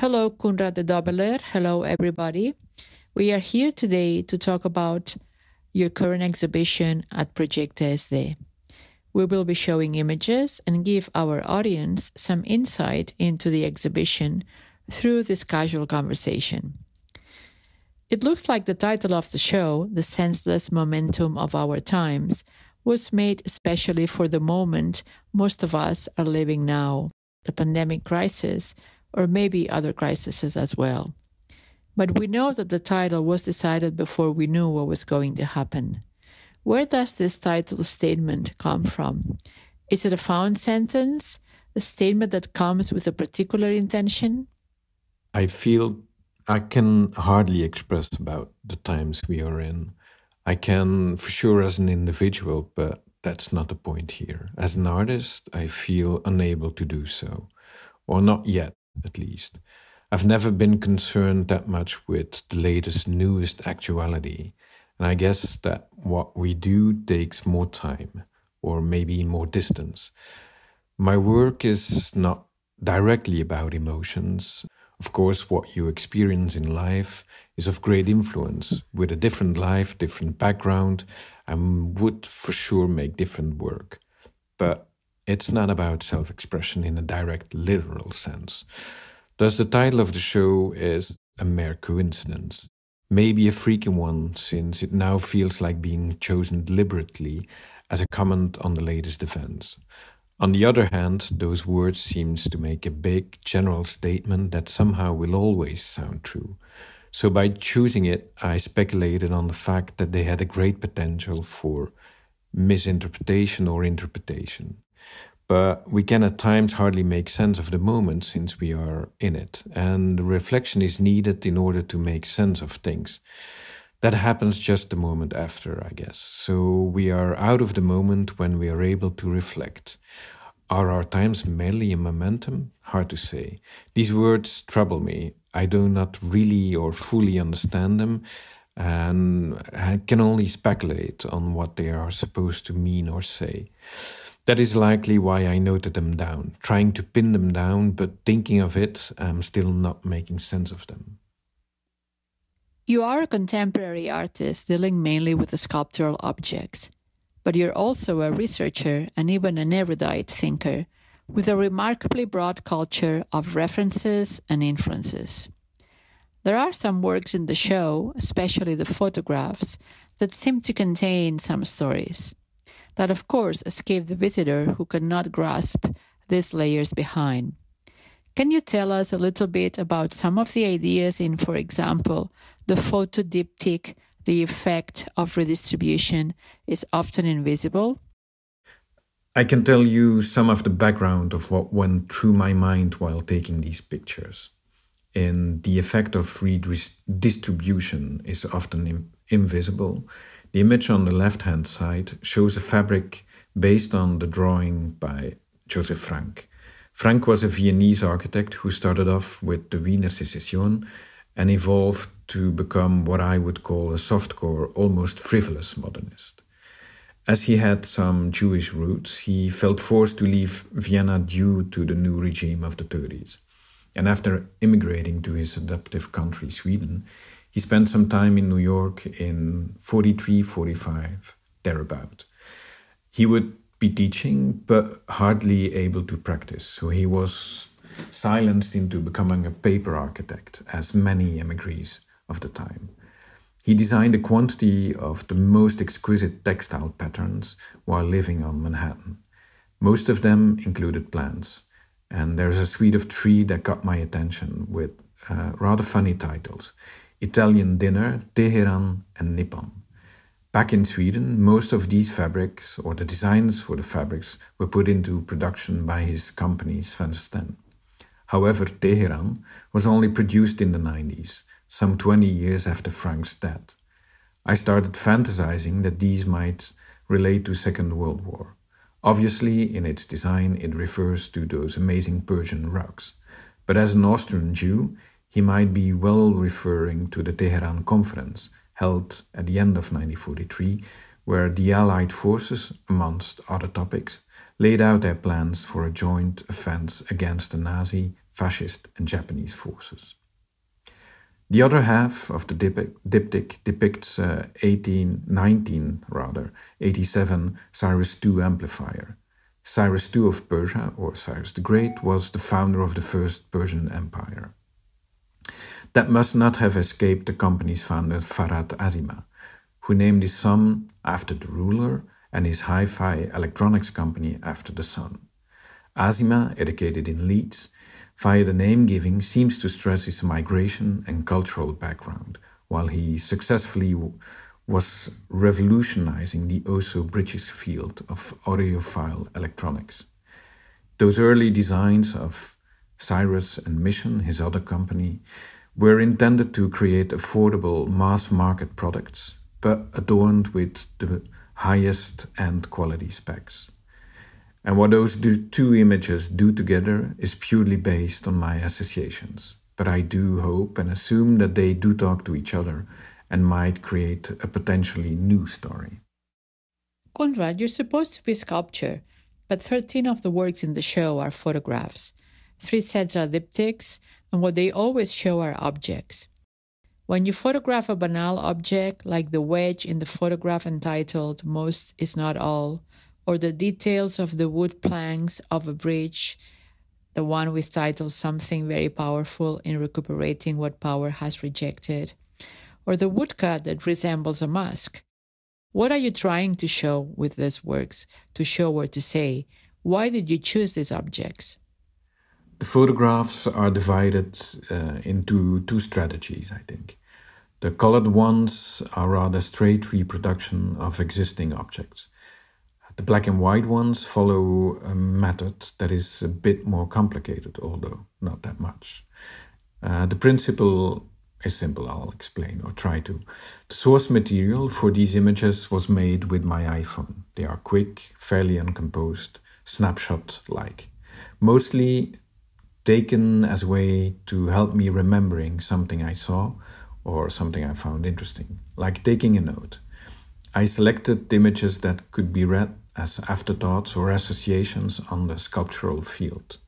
Hello, Koenraad Dedobbeleer. Hello, everybody. We are here today to talk about your current exhibition at ProjecteSD. We will be showing images and give our audience some insight into the exhibition through this casual conversation. It looks like the title of the show, The Senseless Momentum of Our Times, was made especially for the moment most of us are living now, the pandemic crisis, or maybe other crises as well. But we know that the title was decided before we knew what was going to happen. Where does this title statement come from? Is it a found sentence, a statement that comes with a particular intention? I feel I can hardly express about the times we are in. I can, for sure, as an individual, but that's not the point here. As an artist, I feel unable to do so, or not yet, at least. I've never been concerned that much with the latest, newest actuality, and I guess that what we do takes more time, or maybe more distance. My work is not directly about emotions. Of course, what you experience in life is of great influence. With a different life, different background, I would for sure make different work. But it's not about self-expression in a direct, literal sense. Thus, the title of the show is a mere coincidence. Maybe a freaky one, since it now feels like being chosen deliberately as a comment on the latest events. On the other hand, those words seem to make a big, general statement that somehow will always sound true. So by choosing it, I speculated on the fact that they had a great potential for misinterpretation or interpretation. But we can at times hardly make sense of the moment since we are in it, and reflection is needed in order to make sense of things. That happens just the moment after, I guess. So we are out of the moment when we are able to reflect. Are our times merely a momentum? Hard to say. These words trouble me. I do not really or fully understand them, and I can only speculate on what they are supposed to mean or say. That is likely why I noted them down, trying to pin them down, but thinking of it, I'm still not making sense of them. You are a contemporary artist dealing mainly with the sculptural objects, but you're also a researcher and even an erudite thinker with a remarkably broad culture of references and influences. There are some works in the show, especially the photographs, that seem to contain some stories that, of course, escape the visitor who cannot grasp these layers behind. Can you tell us a little bit about some of the ideas in, for example, the photo diptych, the effect of redistribution is often invisible? I can tell you some of the background of what went through my mind while taking these pictures. And the effect of redistribution is often invisible. The image on the left-hand side shows a fabric based on the drawing by Joseph Frank. Frank was a Viennese architect who started off with the Wiener Secession and evolved to become what I would call a softcore, almost frivolous modernist. As he had some Jewish roots, he felt forced to leave Vienna due to the new regime of the 30s. And after immigrating to his adoptive country, Sweden, he spent some time in New York in 43, 45, thereabout. He would be teaching, but hardly able to practice, so he was silenced into becoming a paper architect, as many emigres of the time. He designed a quantity of the most exquisite textile patterns while living on Manhattan. Most of them included plants, and there's a suite of three that got my attention with rather funny titles: Italian Dinner, Teheran, and Nippon. Back in Sweden, most of these fabrics, or the designs for the fabrics, were put into production by his company Svensk Tenn. However, Teheran was only produced in the 90s, some 20 years after Frank's death. I started fantasizing that these might relate to Second World War. Obviously, in its design, it refers to those amazing Persian rugs. But as an Austrian Jew, he might be well referring to the Teheran Conference, held at the end of 1943, where the Allied forces, amongst other topics, laid out their plans for a joint offense against the Nazi fascist and Japanese forces. The other half of the diptych depicts 1887 Cyrus II amplifier. Cyrus II of Persia, or Cyrus the Great, was the founder of the first Persian Empire. That must not have escaped the company's founder Farhad Azima, who named his son after the ruler and his hi-fi electronics company after the son. Azima, educated in Leeds, via the name-giving seems to stress his migration and cultural background, while he successfully was revolutionizing the oh-so-British field of audiophile electronics. Those early designs of Cyrus and Mission, his other company, were intended to create affordable mass-market products, but adorned with the highest end quality specs. And what those two images do together is purely based on my associations. But I do hope and assume that they do talk to each other and might create a potentially new story. Koenraad, you're supposed to be a sculptor, but 13 of the works in the show are photographs. 3 sets are diptychs, and what they always show are objects. When you photograph a banal object, like the wedge in the photograph entitled "Most is Not All," or the details of the wood planks of a bridge, the one with title "Something Very Powerful in Recuperating What Power Has Rejected," or the woodcut that resembles a mask. What are you trying to show with these works, to show or to say? Why did you choose these objects? The photographs are divided into 2 strategies, I think. The colored ones are rather straight reproduction of existing objects. The black and white ones follow a method that is a bit more complicated, although not that much. The principle is simple, I'll explain, or try to. The source material for these images was made with my iPhone. They are quick, fairly uncomposed, snapshot-like. Mostly taken as a way to help me remembering something I saw or something I found interesting, like taking a note. I selected images that could be read as afterthoughts or associations on the sculptural field.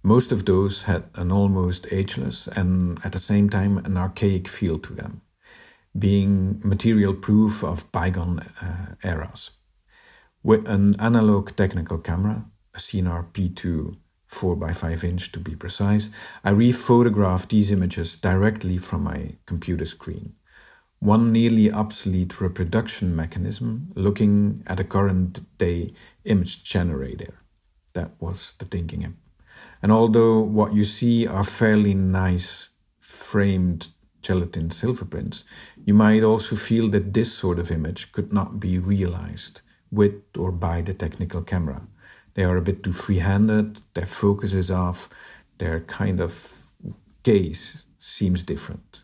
Most of those had an almost ageless and at the same time an archaic feel to them, being material proof of bygone eras. With an analog technical camera, a CNR P2 4x5 inch to be precise, I re-photographed these images directly from my computer screen. One nearly obsolete reproduction mechanism looking at a current day image generator. That was the thinking. And although what you see are fairly nice framed gelatin silver prints, you might also feel that this sort of image could not be realized with or by the technical camera. They are a bit too free-handed, their focus is off, their kind of gaze seems different.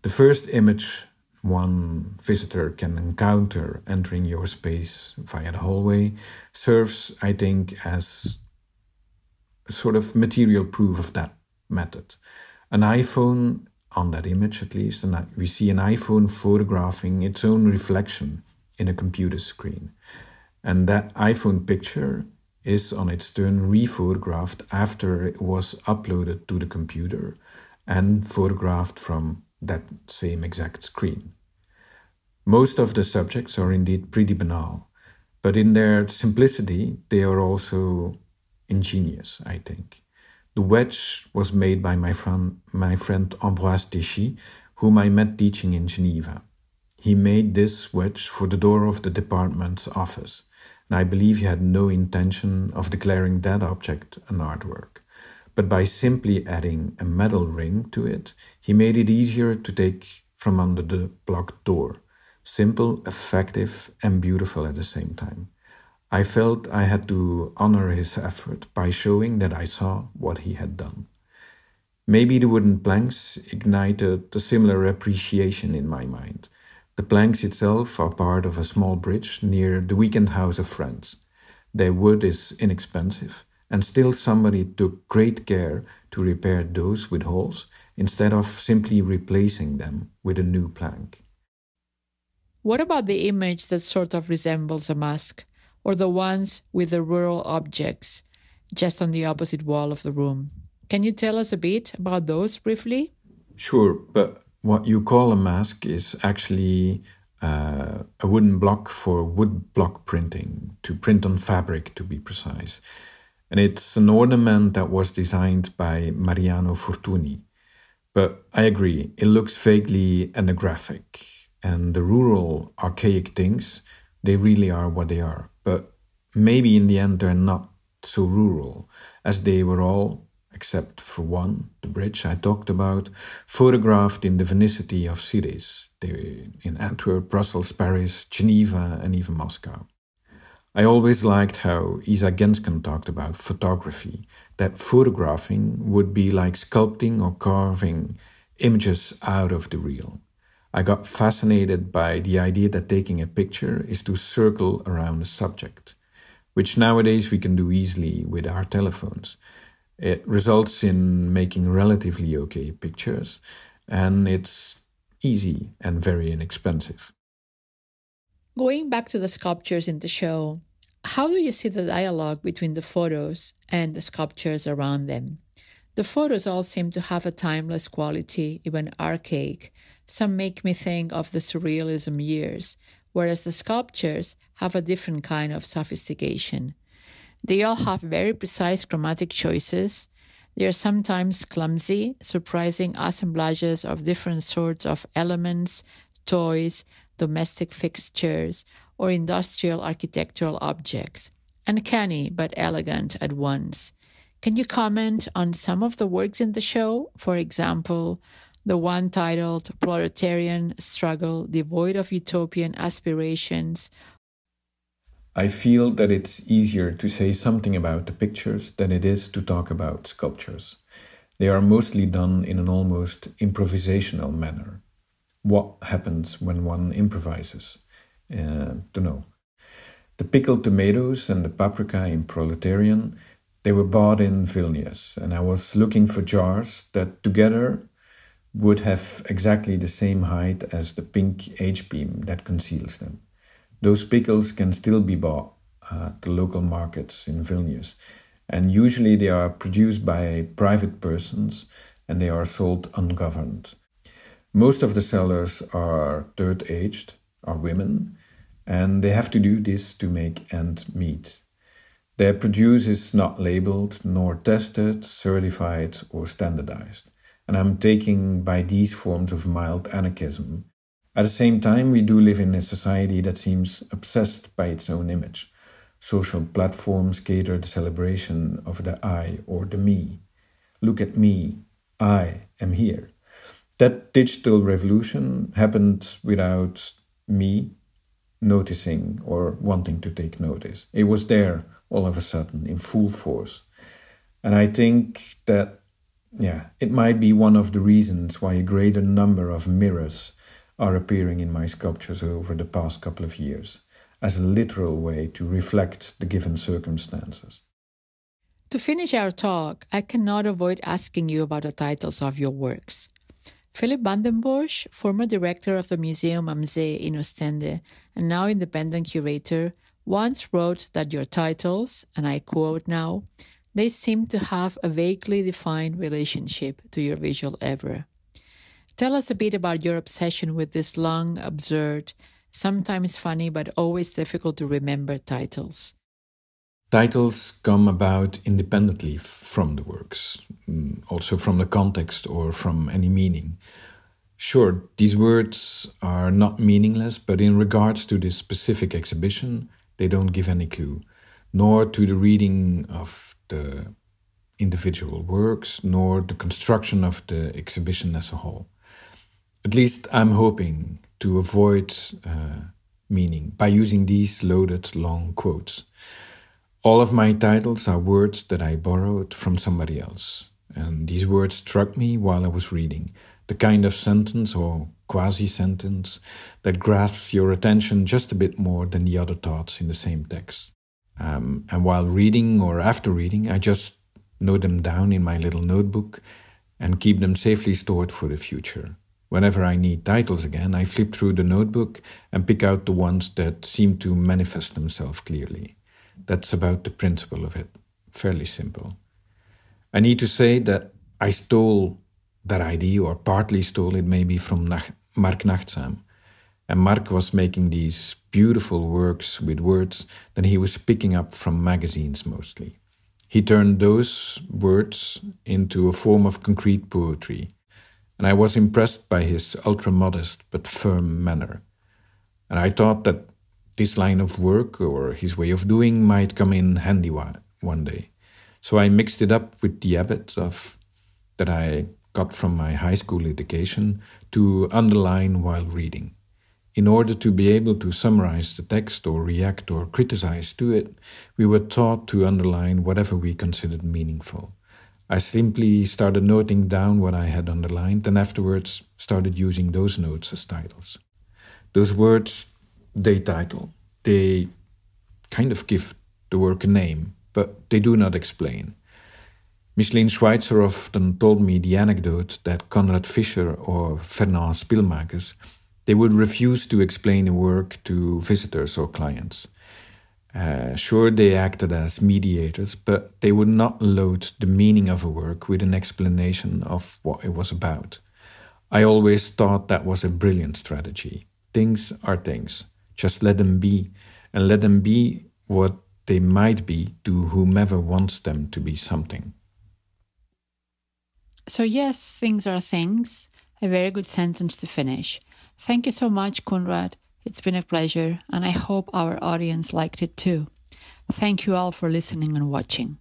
The first image one visitor can encounter entering your space via the hallway serves, I think, as a sort of material proof of that method. An iPhone, on that image at least, and we see an iPhone photographing its own reflection in a computer screen. And that iPhone picture is on its turn re-photographed after it was uploaded to the computer and photographed from that same exact screen. Most of the subjects are indeed pretty banal, but in their simplicity they are also ingenious, I think. The wedge was made by my friend Ambroise Deschy, whom I met teaching in Geneva. He made this wedge for the door of the department's office, and I believe he had no intention of declaring that object an artwork. But by simply adding a metal ring to it, he made it easier to take from under the blocked door. Simple, effective, and beautiful at the same time. I felt I had to honor his effort by showing that I saw what he had done. Maybe the wooden planks ignited a similar appreciation in my mind. The planks itself are part of a small bridge near the weekend house of friends. Their wood is inexpensive, and still somebody took great care to repair those with holes instead of simply replacing them with a new plank. What about the image that sort of resembles a mask, or the ones with the rural objects just on the opposite wall of the room? Can you tell us a bit about those briefly? Sure, but what you call a mask is actually a wooden block for wood block printing, to print on fabric to be precise. And it's an ornament that was designed by Mariano Fortuny. But I agree, it looks vaguely ethnographic. And the rural, archaic things, they really are what they are. But maybe in the end they're not so rural, as they were all, except for one, the bridge I talked about, photographed in the Venicity of cities, in Antwerp, Brussels, Paris, Geneva, and even Moscow. I always liked how Isa Gensken talked about photography, that photographing would be like sculpting or carving images out of the real. I got fascinated by the idea that taking a picture is to circle around a subject, which nowadays we can do easily with our telephones. It results in making relatively okay pictures, and it's easy and very inexpensive. Going back to the sculptures in the show, how do you see the dialogue between the photos and the sculptures around them? The photos all seem to have a timeless quality, even archaic. Some make me think of the Surrealism years, whereas the sculptures have a different kind of sophistication. They all have very precise chromatic choices. They are sometimes clumsy, surprising assemblages of different sorts of elements, toys, domestic fixtures, or industrial architectural objects. Uncanny but elegant at once. Can you comment on some of the works in the show? For example, the one titled Proletarian Struggle Devoid of Utopian Aspirations. I feel that it's easier to say something about the pictures than it is to talk about sculptures. They are mostly done in an almost improvisational manner. What happens when one improvises? To know. The pickled tomatoes and the paprika in Proletarian, they were bought in Vilnius, and I was looking for jars that together would have exactly the same height as the pink H-beam that conceals them. Those pickles can still be bought at the local markets in Vilnius, and usually they are produced by private persons and they are sold ungoverned. Most of the sellers are third-aged, are women, and they have to do this to make ends meet. Their produce is not labeled, nor tested, certified, or standardized, and I'm taken by these forms of mild anarchism. At the same time, we do live in a society that seems obsessed by its own image. Social platforms cater the celebration of the I or the me. Look at me, I am here. That digital revolution happened without me noticing or wanting to take notice. It was there all of a sudden in full force. And I think that, it might be one of the reasons why a greater number of mirrors are appearing in my sculptures over the past couple of years, as a literal way to reflect the given circumstances. To finish our talk, I cannot avoid asking you about the titles of your works. Philip van den Bosch, former director of the Museum am See in Ostende and now independent curator, once wrote that your titles, and I quote now, they seem to have a vaguely defined relationship to your visual oeuvre. Tell us a bit about your obsession with these long, absurd, sometimes funny but always difficult to remember titles. Titles come about independently from the works, also from the context or from any meaning. Sure, these words are not meaningless, but in regards to this specific exhibition, they don't give any clue, nor to the reading of the individual works, nor the construction of the exhibition as a whole. At least I'm hoping to avoid meaning by using these loaded long quotes. All of my titles are words that I borrowed from somebody else. And these words struck me while I was reading, the kind of sentence or quasi-sentence that grasps your attention just a bit more than the other thoughts in the same text. And while reading or after reading, I just note them down in my little notebook and keep them safely stored for the future. Whenever I need titles again, I flip through the notebook and pick out the ones that seem to manifest themselves clearly. That's about the principle of it. Fairly simple. I need to say that I stole that idea, or partly stole it maybe from Mark Nachtsam. And Mark was making these beautiful works with words that he was picking up from magazines mostly. He turned those words into a form of concrete poetry, and I was impressed by his ultra-modest but firm manner. And I thought that this line of work, or his way of doing, might come in handy one day. So I mixed it up with the habit that I got from my high school education to underline while reading. In order to be able to summarize the text or react or criticize to it, we were taught to underline whatever we considered meaningful. I simply started noting down what I had underlined and afterwards started using those notes as titles. Those words, they title. They kind of give the work a name, but they do not explain. Micheline Schweitzer often told me the anecdote that Konrad Fischer or Fernand Spielmakers, they would refuse to explain a work to visitors or clients. Sure, they acted as mediators, but they would not load the meaning of a work with an explanation of what it was about. I always thought that was a brilliant strategy. Things are things. Just let them be, and let them be what they might be to whomever wants them to be something. So yes, things are things. A very good sentence to finish. Thank you so much, Koenraad. It's been a pleasure, and I hope our audience liked it too. Thank you all for listening and watching.